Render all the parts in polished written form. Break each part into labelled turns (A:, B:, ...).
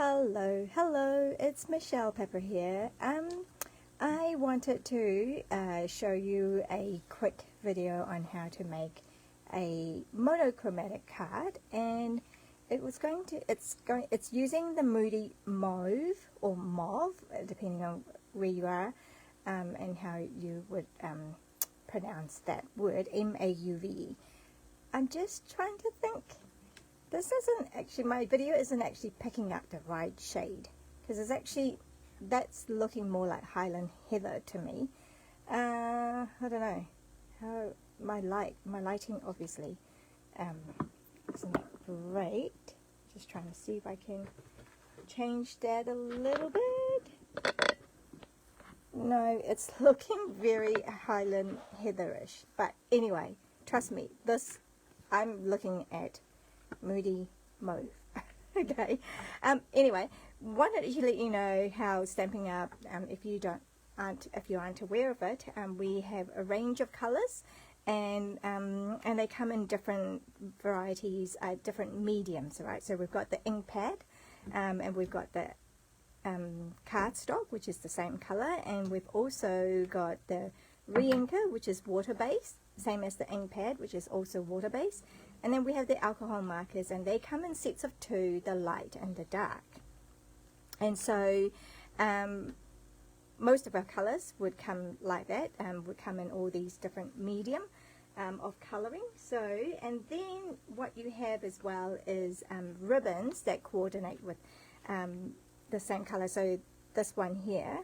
A: Hello, it's Michelle Pepper here. I wanted to show you a quick video on how to make a monochromatic card, and it's using the Moody Mauve or Mauve, depending on where you are, and how you would pronounce that word, M-A-U-V-E. I'm just trying to think. This isn't actually, my video isn't actually picking up the right shade, because it's actually, that's looking more like Highland Heather to me. I don't know how my lighting obviously isn't great. Just trying to see if I can change that a little bit. No, it's looking very Highland Heatherish, but anyway, trust me, this, I'm looking at Moody Mauve. Okay. Anyway, wanted to let you know how Stampin' Up, if you aren't aware of it, we have a range of colors, and they come in different varieties, different mediums, right? So we've got the ink pad, and we've got the cardstock, which is the same color, and we've also got the re-inker, which is water-based, same as the ink pad, which is also water-based. And then we have the alcohol markers, and they come in sets of two, the light and the dark. And so most of our colors would come like that, would come in all these different medium of coloring. So, and then what you have as well is ribbons that coordinate with the same color. So this one here,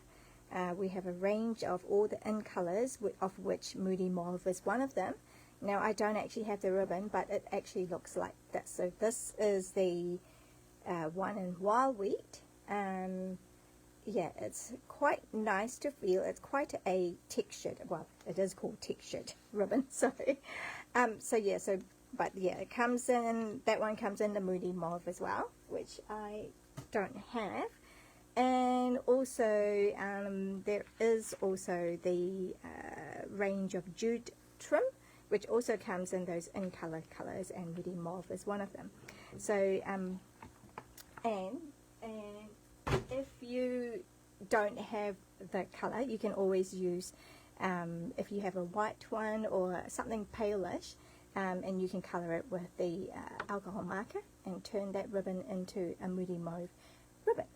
A: we have a range of all the in colors, of which Moody Mauve is one of them. Now, I don't actually have the ribbon, but it actually looks like this. So this is the one in Wild Wheat. Yeah, it's quite nice to feel. It's quite a textured, well, it is called textured ribbon, sorry. But yeah, it comes in, that one comes in the Moody Mauve as well, which I don't have. And also, there is also the range of jute trim, which also comes in those in color colors, and Moody Mauve is one of them. So, and if you don't have the color, you can always use, if you have a white one or something palish, and you can color it with the alcohol marker and turn that ribbon into a Moody Mauve ribbon.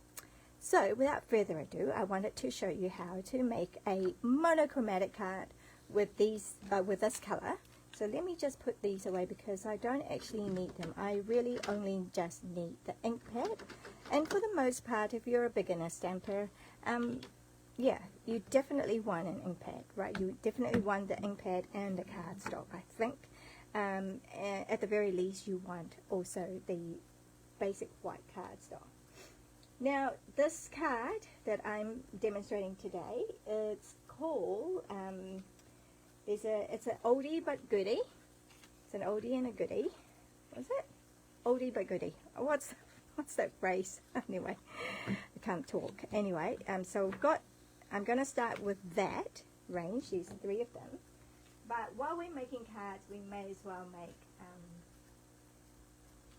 A: So, without further ado, I wanted to show you how to make a monochromatic card with these with this color. So let me just put these away because I don't actually need them. I really only just need the ink pad, and for the most part, if you're a beginner stamper, yeah, you definitely want an ink pad, right? You definitely want the ink pad and the cardstock, I think. At the very least, you want also the basic white cardstock. Now, this card that I'm demonstrating today, it's called, it's an oldie but goodie. It's an oldie and a goodie. What's it? Oldie but goodie. What's that phrase? Anyway, I can't talk. Anyway, so we've got, I'm going to start with that range. These are three of them. But while we're making cards, we may as well make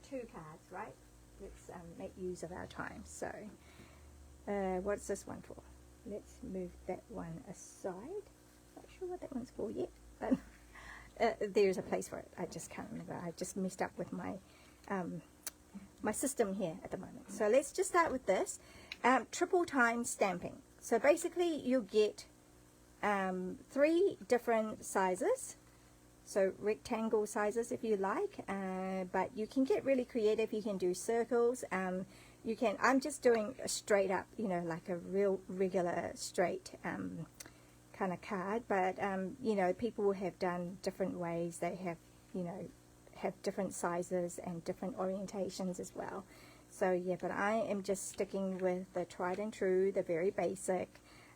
A: two cards, right? Let's make use of our time. So, what's this one for? Let's move that one aside. Not sure what that one's for yet, but there's a place for it. I just can't remember. I just messed up with my my system here at the moment. So let's just start with this. Triple time stamping. So basically you get three different sizes. So rectangle sizes if you like, but you can get really creative. You can do circles. You can, I'm just doing a straight up, you know, like a real regular straight kind of card, but you know, people have done different ways. They have, you know, have different sizes and different orientations as well. So yeah, but I am just sticking with the tried and true, the very basic,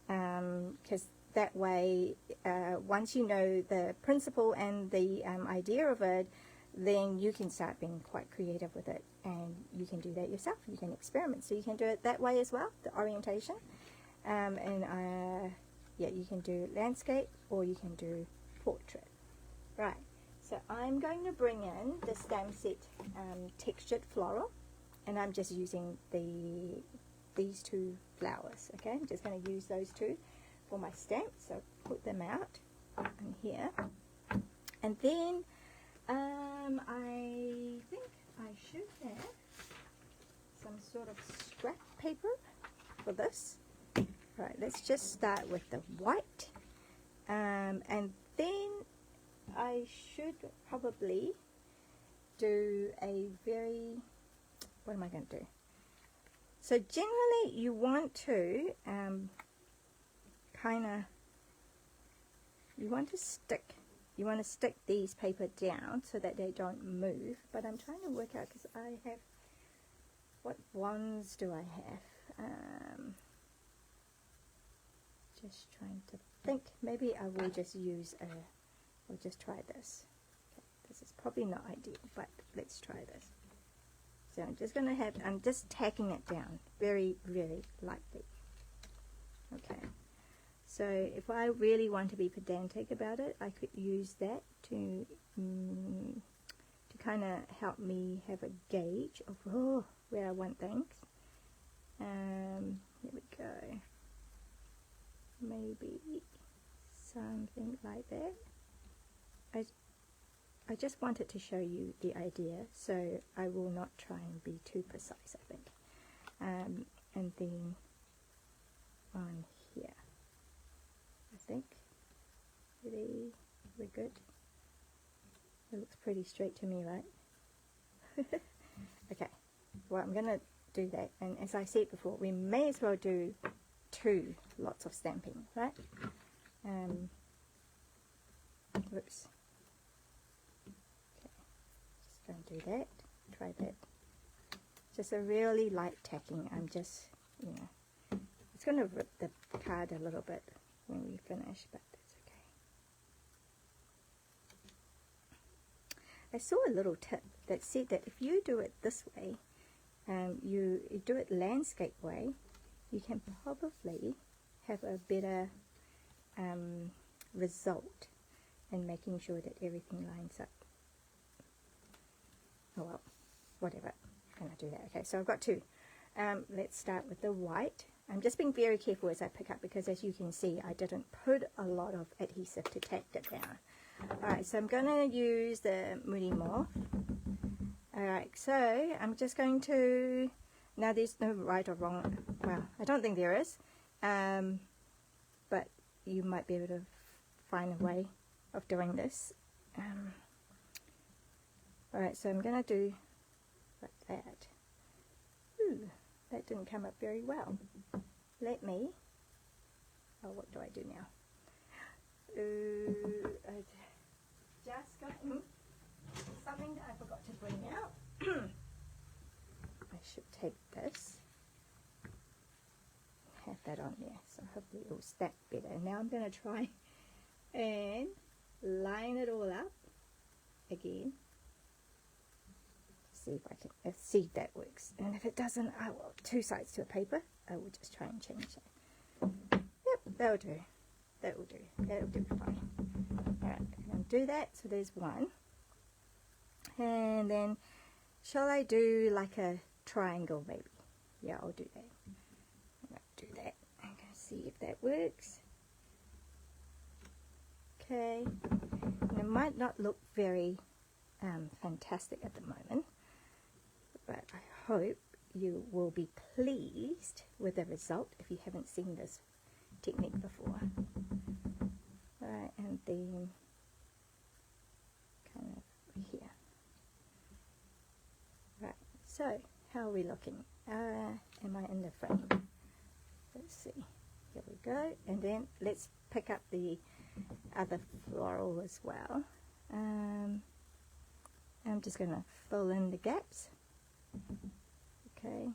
A: because that way, once you know the principle and the idea of it, then you can start being quite creative with it, and you can do that yourself. You can experiment, so you can do it that way as well, the orientation. Yeah, you can do landscape or you can do portrait. Right, so I'm going to bring in the stamp set textured floral, and I'm just using these two flowers. Okay, I'm just going to use those two for my stamp, so put them out in here, and then I think I should have some sort of scrap paper for this. Right, let's just start with the white, and then I should probably do a very, what am I going to do? So generally you want to you want to stick these paper down so that they don't move, but I'm trying to work out, because I have, what ones do I have? Just trying to think. Maybe I will just use we'll just try this. Okay, this is probably not ideal, but let's try this. So I'm just tacking it down very, very lightly. Okay, so if I really want to be pedantic about it, I could use that to kind of help me have a gauge of where I want things. Here we go. Maybe something like that. I just wanted to show you the idea, so I will not try and be too precise, I think. And then on here, I think we're good. It looks pretty straight to me, right? Okay, well, I'm going to do that, and as I said before, we may as well do 2 lots of stamping, right? Whoops. Okay, just going to do that. Try that. Just a really light tacking. I'm just, it's going to rip the card a little bit when we finish, but that's okay. I saw a little tip that said that if you do it this way, you do it landscape way, you can probably have a better result in making sure that everything lines up. Oh well, whatever. I'm going to do that. Okay, so I've got 2. Let's start with the white. I'm just being very careful as I pick up, because as you can see, I didn't put a lot of adhesive to tack it down. Alright, so I'm going to use the Moody Mauve. Alright, so I'm just going to, now there's no right or wrong, well, I don't think there is, but you might be able to find a way of doing this. Alright, so I'm going to do like that. Ooh, that didn't come up very well. Let me, what do I do now? I just got something that I forgot to bring out. I should take this, have that on there, so hopefully it will stack better. Now I'm going to try and line it all up again. See if I can see if that works, and if it doesn't, I will 2 sides to a paper. I will just try and change it. Yep, that'll do. That will do. That'll do fine. Alright, I'm going to do that. So there's 1. And then, shall I do like a triangle maybe? Yeah, I'll do that. I'm going to do that. I'm going to see if that works. Okay. And it might not look very fantastic at the moment, but I hope you will be pleased with the result if you haven't seen this technique before. Alright, and then kind of here. Right, so how are we looking? Am I in the frame? Let's see. Here we go. And then let's pick up the other floral as well. I'm just going to fill in the gaps. Okay.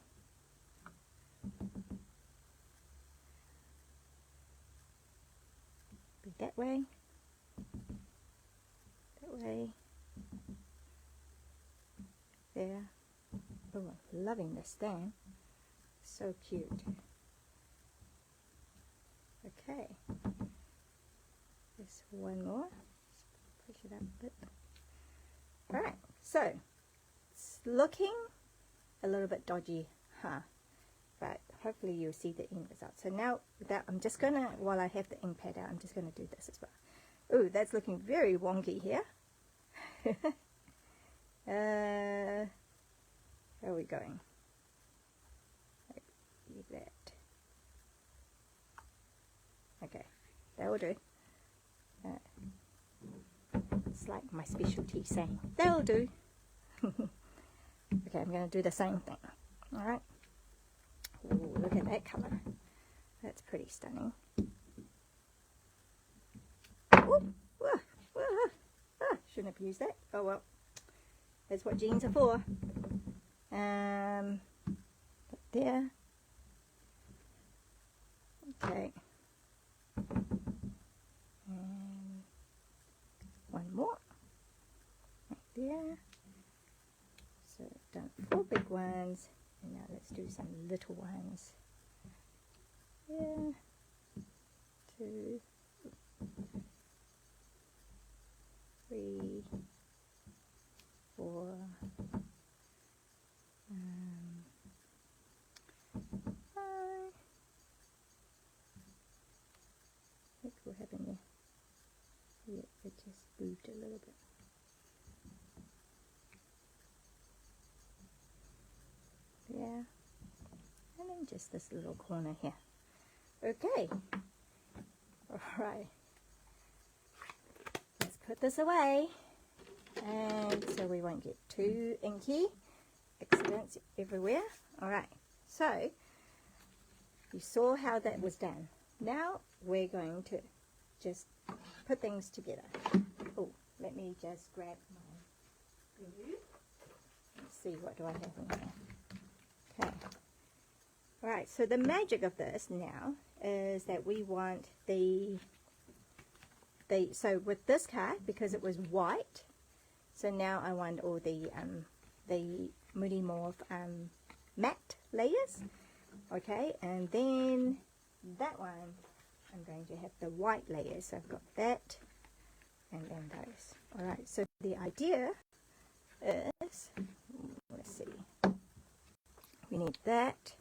A: Be that way. That way. There. Oh, I'm loving this stem. So cute. Okay. Just one more. Just push it up a bit. Alright, so it's looking a little bit dodgy, but hopefully you'll see the end result. So now that I'm just gonna, while I have the ink pad out, I'm just gonna do this as well. Ooh, that's looking very wonky here. Where are we going? Like that. Okay, that will do. It's like my specialty saying, that will do. Okay, I'm going to do the same thing. Alright. Ooh, look at that colour. That's pretty stunning. Ooh, shouldn't have used that. Oh well. That's what jeans are for. There. Okay. And one more. Right there. So I've done 4 big ones. And now let's do some little ones. Yeah. 2, 3, 4, 5. Look what happened there. Yeah, it just moved a little bit. Yeah. And then just this little corner here. Okay. Alright. Let's put this away. And so we won't get too inky. Accidents everywhere. Alright. So, you saw how that was done. Now we're going to just put things together. Oh, let me just grab my glue. Let's see, what do I have in here? Okay. Alright, so the magic of this now is that we want so with this card, because it was white, so now I want all the Moody Mauve matte layers. Okay, and then that one, I'm going to have the white layers. So I've got that and then those. Alright, so the idea is, let's see, we need that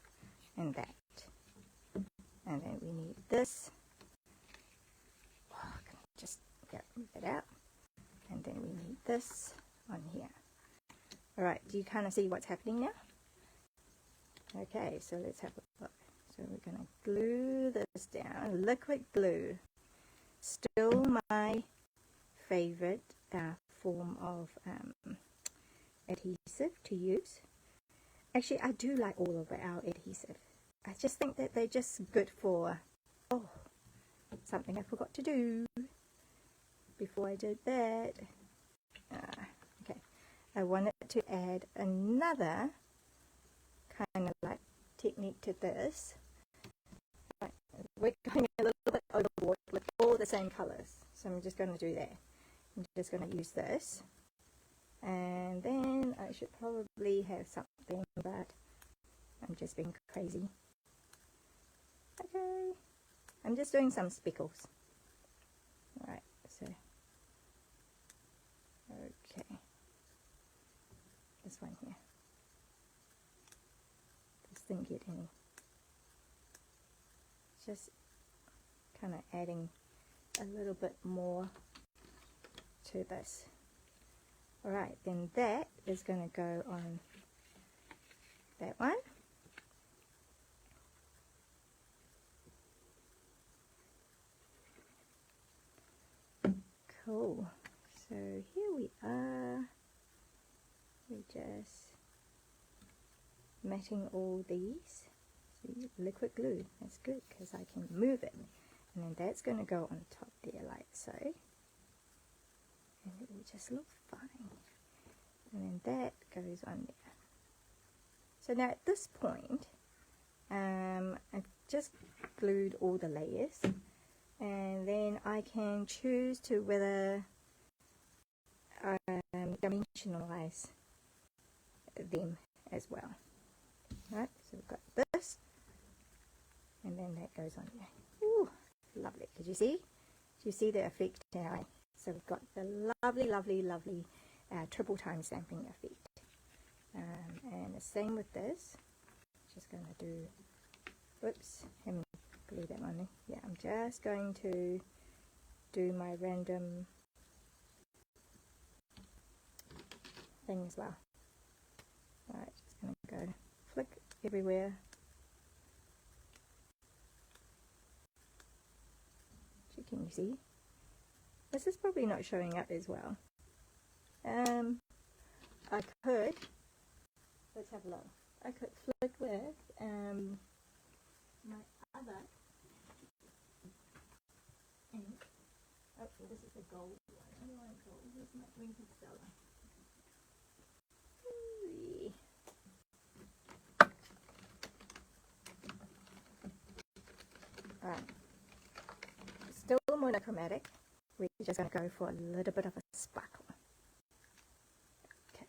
A: and that. And then we need this. Oh, can I just move it out. And then we need this on here. Alright, do you kind of see what's happening now? Okay, so let's have a look. So we're going to glue this down. Liquid glue. Still my favorite form of adhesive to use. Actually, I do like all of our adhesive. I just think that they're just good for, oh, something I forgot to do before I did that. Okay, I wanted to add another kind of like technique to this. Right. We're going a little bit overboard with all the same colors, so I'm just going to do that. I'm just going to use this, and then I should probably have something, but I'm just being crazy. Okay, I'm just doing some speckles. Alright, so okay, this one here. This didn't get any. Just kind of adding a little bit more to this. Alright, then that is going to go on that one. Cool. So here we are. We're just matting all these. See, liquid glue. That's good because I can move it. And then that's going to go on top there like so. And it will just look fine. And then that goes on there. So now at this point, I've just glued all the layers. And then I can choose to whether dimensionalize them as well. Right, so we've got this, and then that goes on there. Ooh, lovely. Did you see? Do you see the effect now? So we've got the lovely, lovely, lovely triple time stamping effect. And the same with this. Just going to do, whoops, haven't glued that one there. Yeah, I'm just going to do my random thing as well. Alright, just going to go flick everywhere. Can you see? This is probably not showing up as well. I could, let's have a look. I could flick with my other ink. Oh, this is the gold one. I don't want gold. This is my wrinkled Stella. Alright. Still monochromatic. We're just going to go for a little bit of a sparkle. Okay.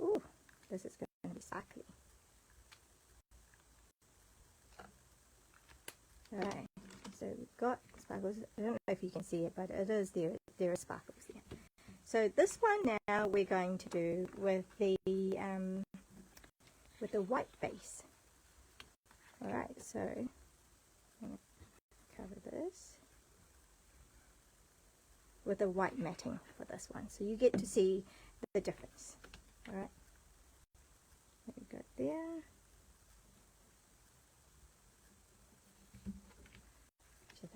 A: Ooh, this is going to be sparkly. Alright, so we've got sparkles. I don't know if you can see it, but it is there are sparkles here. So this one now we're going to do with the white base. Alright, so I'm going to cover this with the white matting for this one, so you get to see the difference. Alright, there we go there.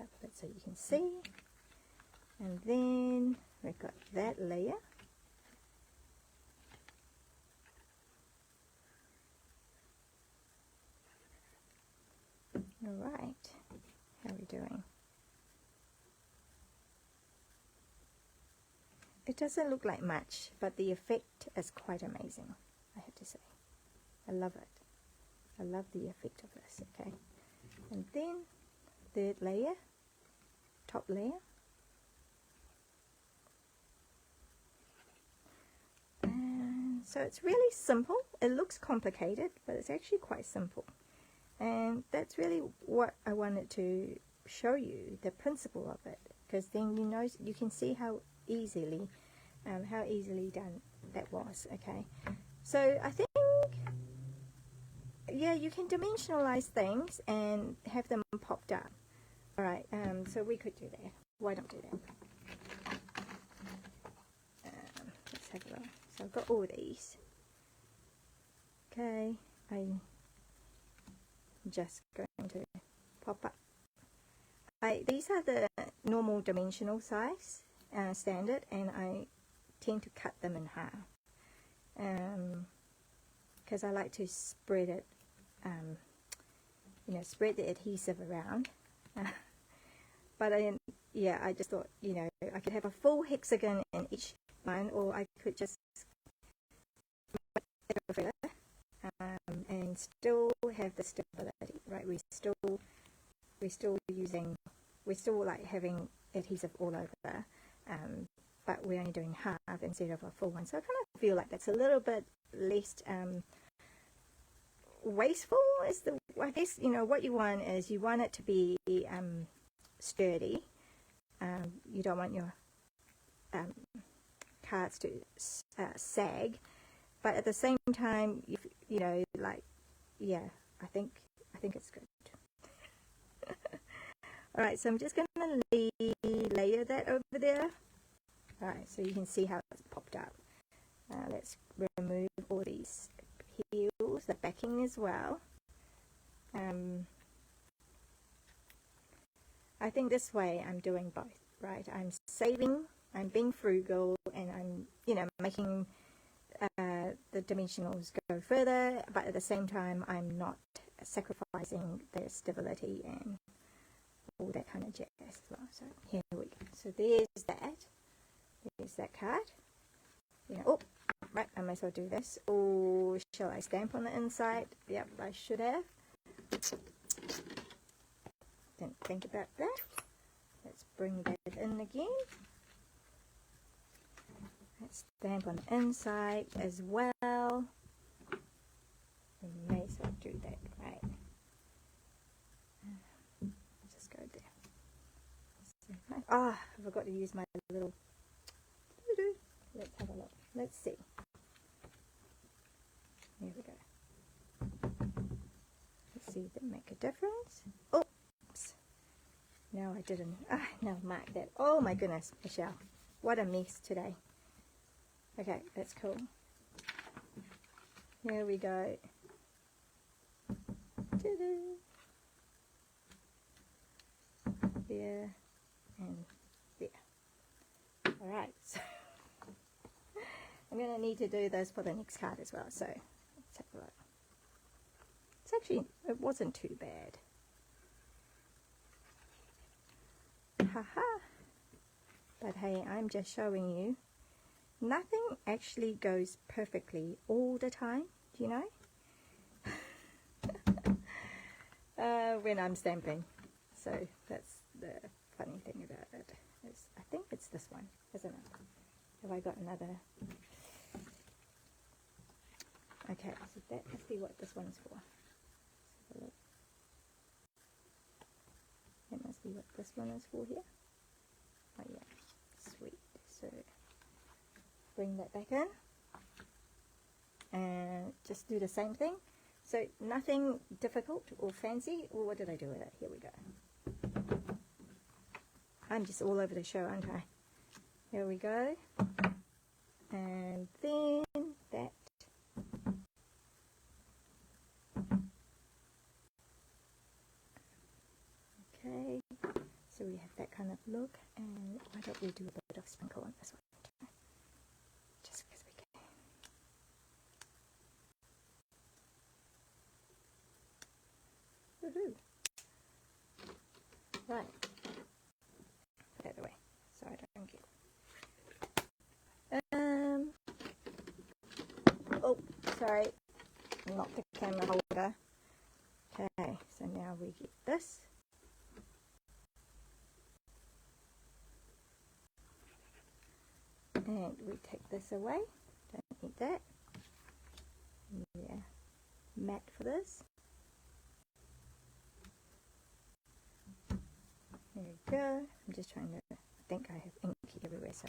A: Up a bit so you can see, and then we've got that layer. Alright, how are we doing? It doesn't look like much, but the effect is quite amazing, I have to say. I love it. I love the effect of this, okay? And then third layer, top layer. And so it's really simple. It looks complicated, but it's actually quite simple. And that's really what I wanted to show you, the principle of it, because then you can see how easily done that was. Okay, so I think, yeah, you can dimensionalize things and have them popped up. All right, so we could do that. Why don't do that? Let's have a look. So I've got all these. Okay, I'm just going to pop up. These are the normal dimensional size, standard, and I tend to cut them in half because I like to spread it, spread the adhesive around. But yeah, I just thought, I could have a full hexagon in each one, or I could just and still have the stability, right? We're still like having adhesive all over, but we're only doing half instead of a full one. So I kind of feel like that's a little bit less wasteful. I guess what you want is you want it to be sturdy. You don't want your cards to sag, but at the same time, I think it's good. All right, so I'm just going to layer that over there. All right, so you can see how it's popped up. Let's remove all these heels, the backing as well. I think this way I'm doing both, right? I'm saving, I'm being frugal, and I'm, making the dimensionals go further, but at the same time I'm not sacrificing the stability and all that kind of jazz as well. So here we go. So there's that card. Oh, right, I might as well do this. Or shall I stamp on the inside? Yep, I should have. Didn't think about that. Let's bring that in again. Let's stamp on the inside as well. We may as well do that, right? Just go there. Ah, I forgot to use my little. Let's have a look. Let's see. did that make a difference? Oops. No, I didn't. No, mark that. Oh my goodness, Michelle. What a mess today. Okay, that's cool. Here we go. Ta-da. There and there. Alright, so I'm going to need to do this for the next card as well, so let's have a look. It's actually, it wasn't too bad. Haha. But hey, I'm just showing you, nothing actually goes perfectly all the time, do you know? When I'm stamping. So that's the funny thing about it. I think it's this one, isn't it? Have I got another? Okay, so that must be what this one's for. Let's have a look. That must be what this one is for here. Oh yeah, sweet. So bring that back in and just do the same thing. So nothing difficult or fancy. Or what did I do with it? Here we go. I'm just all over the show, aren't I? Here we go. And then that. Okay. So we have that kind of look. And why don't we do a bit of sprinkle on this one? Just because we can. Woohoo! Right. Put that away so I don't get. Oh, sorry. Not the camera holder. Okay, so now we get this. And we take this away. Don't need that. Yeah, matte for this. There we go. I'm just trying to, I think I have ink everywhere, so.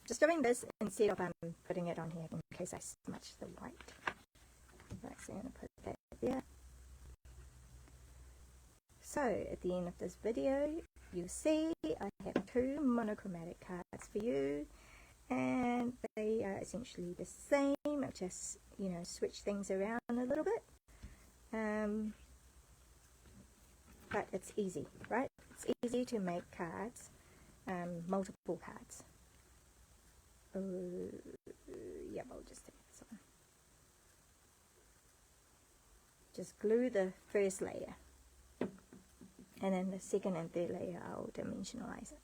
A: Just doing this instead of putting it on here in case I smudge the white. Right, so I'm going to put that there. So at the end of this video, you see I have 2 monochromatic cards for you, and they are essentially the same. I've just, you know, switched things around a little bit. But it's easy, right? It's easy to make cards, multiple cards. Yeah, I'll just take this one. Just glue the first layer, and then the second and third layer I'll dimensionalize it.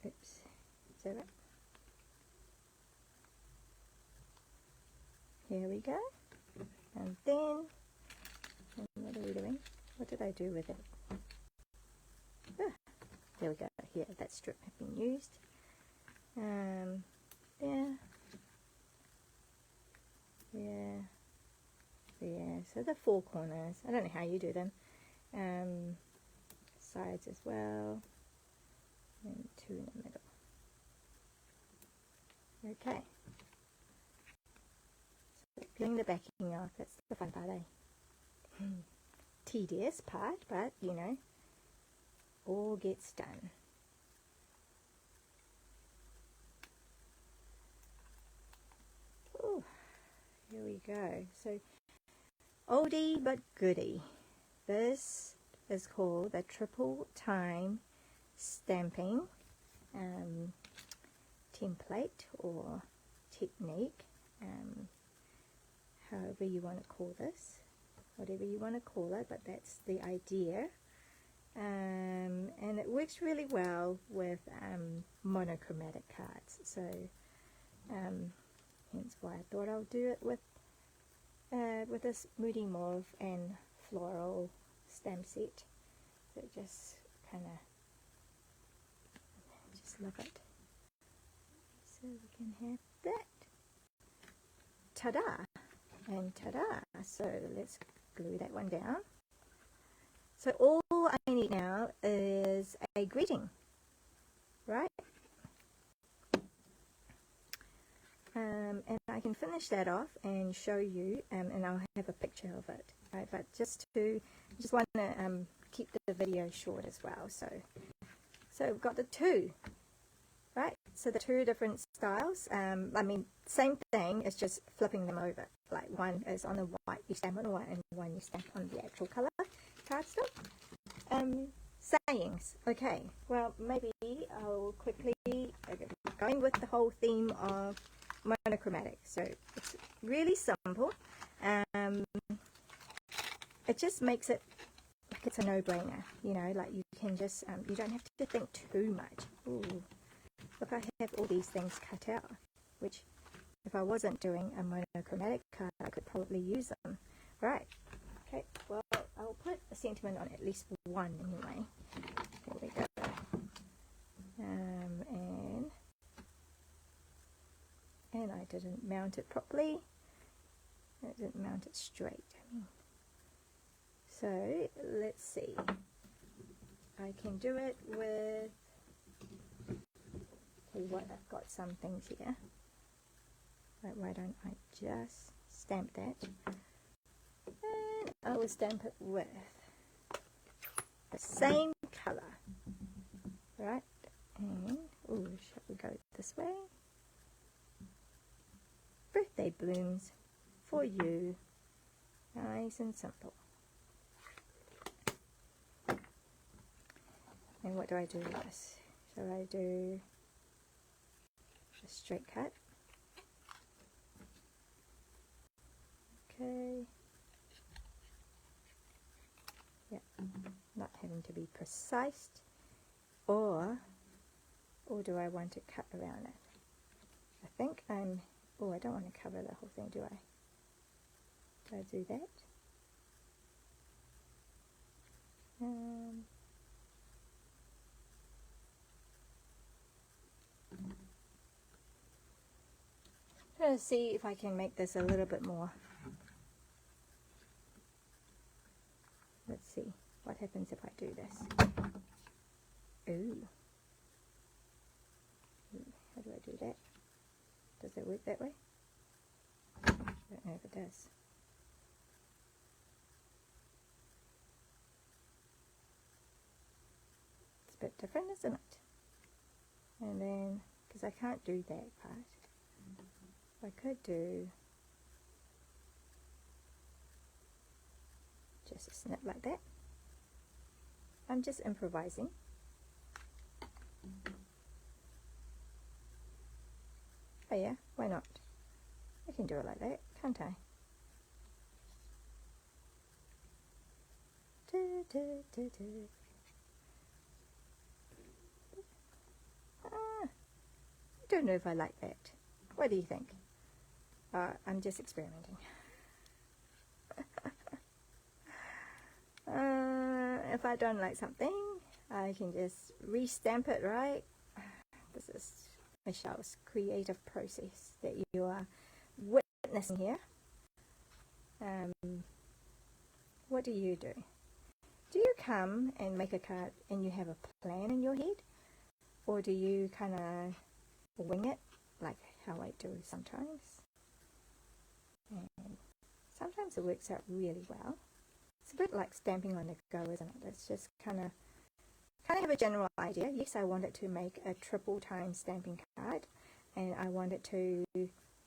A: Oops, is that right? Here we go. And then, what are we doing? What did I do with it? There we go. Here, that strip has been used. Yeah. So the 4 corners. I don't know how you do them. Sides as well, and 2 in the middle. Okay. So peeling the backing off. That's the fun part, eh? Tedious part, but you know, all gets done. Ooh, here we go. So oldie but goodie. This is called the triple time stamping template or technique, however you want to call this, whatever you want to call it, but that's the idea. And it works really well with monochromatic cards, so hence why I thought I'll do it with this Moody Mauve and Floral stamp set. So just kind of just love it. So we can have that. Ta-da! And ta-da! So let's glue that one down. So all I need now is a greeting, right? And I can finish that off and show you, and I'll have a picture of it, right? But just want to keep the video short as well. So we've got the two, right? So the two different styles. I mean, same thing. It's just flipping them over. Like one is on the white you stamp on, and one you stamp on the actual color cardstock. Sayings. Okay. Well, maybe I'll quickly going with the whole theme of monochromatic. So it's really simple. It just makes it like it's a no-brainer, you know, like you can just you don't have to think too much. Ooh, look, I have all these things cut out, which if I wasn't doing a monochromatic card, I could probably use them. Right. Okay, well, I'll put a sentiment on at least one anyway. Here we go. And I didn't mount it properly. I didn't mount it straight. So let's see. I can do it with. Tell you what, I've got some things here. Right, why don't I just stamp that? And I will stamp it with the same color. Right, and oh, shall we go this way? Birthday blooms for you, nice and simple. And what do I do with this? Shall I do a straight cut? Okay. Yeah, not having to be precise. Or do I want to cut around it? I think I'm, oh, I don't want to cover the whole thing, do I? Do I do that? I'm going to see if I can make this a little bit more. Let's see what happens if I do this. Ooh. How do I do that? Does it work that way? I don't know if it does. It's a bit different, isn't it? And then, because I can't do that part, I could do just a snip like that. I'm just improvising. Oh yeah, why not? I can do it like that, can't I? I don't know if I like that. What do you think? I'm just experimenting. If I don't like something, I can just re-stamp it, right? This is Michelle's creative process that you are witnessing here. What do? Do you come and make a card and you have a plan in your head? Or do you kind of wing it, like how I do sometimes? And sometimes it works out really well. It's a bit like stamping on the go, isn't it? It's just kind of have a general idea. Yes, I wanted to make a triple time stamping card, and I wanted to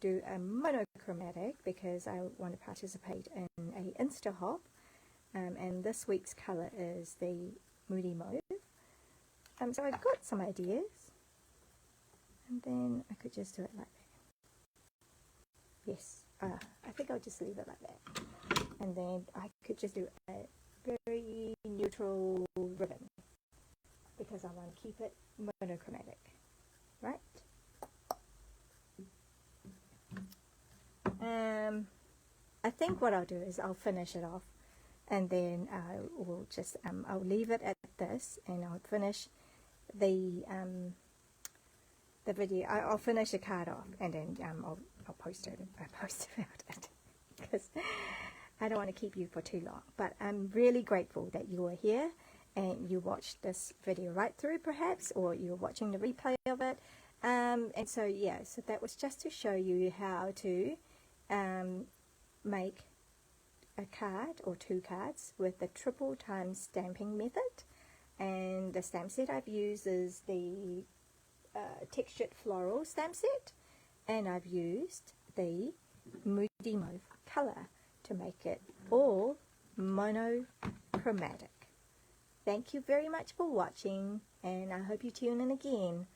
A: do a monochromatic because I want to participate in a Insta-hop, and this week's color is the Moody Mauve. So I've got some ideas, and then I could just do it like that. Yes, I think I'll just leave it like that. And then I could just do a very neutral ribbon because I want to keep it monochromatic, right? I think what I'll do is I'll finish it off, and then I will just I'll leave it at this, and I'll finish the video. I'll finish the card off, and then I'll post about it because I don't want to keep you for too long. But I'm really grateful that you are here and you watched this video right through, perhaps, or you're watching the replay of it. And so yeah, so that was just to show you how to make a card or 2 cards with the triple times stamping method. And the stamp set I've used is the textured floral stamp set, and I've used the Moody Mauve colour to make it all monochromatic. Thank you very much for watching, and I hope you tune in again.